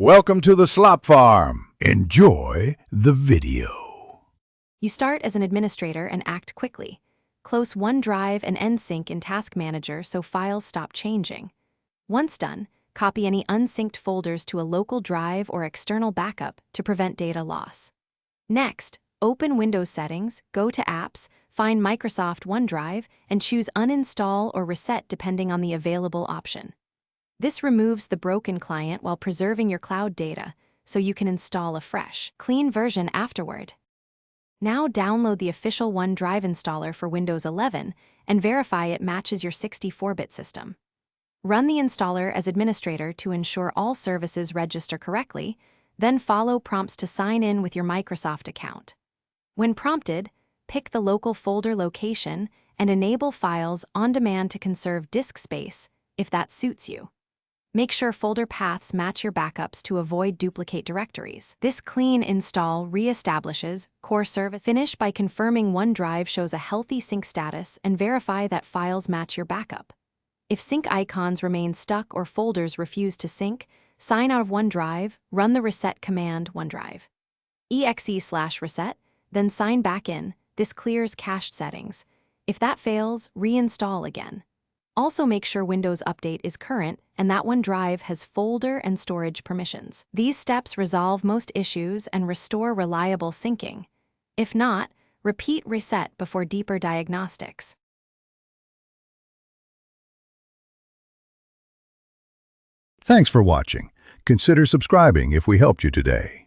Welcome to the Slop Farm. Enjoy the video. You start as an administrator and act quickly. Close OneDrive and NSync in Task Manager so files stop changing. Once done, copy any unsynced folders to a local drive or external backup to prevent data loss. Next, open Windows Settings, go to Apps, find Microsoft OneDrive, and choose Uninstall or Reset depending on the available option. This removes the broken client while preserving your cloud data, so you can install a fresh, clean version afterward. Now download the official OneDrive installer for Windows 11 and verify it matches your 64-bit system. Run the installer as administrator to ensure all services register correctly, then follow prompts to sign in with your Microsoft account. When prompted, pick the local folder location and enable files on demand to conserve disk space, if that suits you. Make sure folder paths match your backups to avoid duplicate directories. This clean install reestablishes core service. Finish by confirming OneDrive shows a healthy sync status and verify that files match your backup. If sync icons remain stuck or folders refuse to sync, sign out of OneDrive, run the reset command OneDrive. exe/reset, then sign back in. This clears cached settings. If that fails, reinstall again. Also make sure Windows Update is current and that OneDrive has folder and storage permissions. These steps resolve most issues and restore reliable syncing. If not, repeat reset before deeper diagnostics. Thanks for watching. Consider subscribing if we helped you today.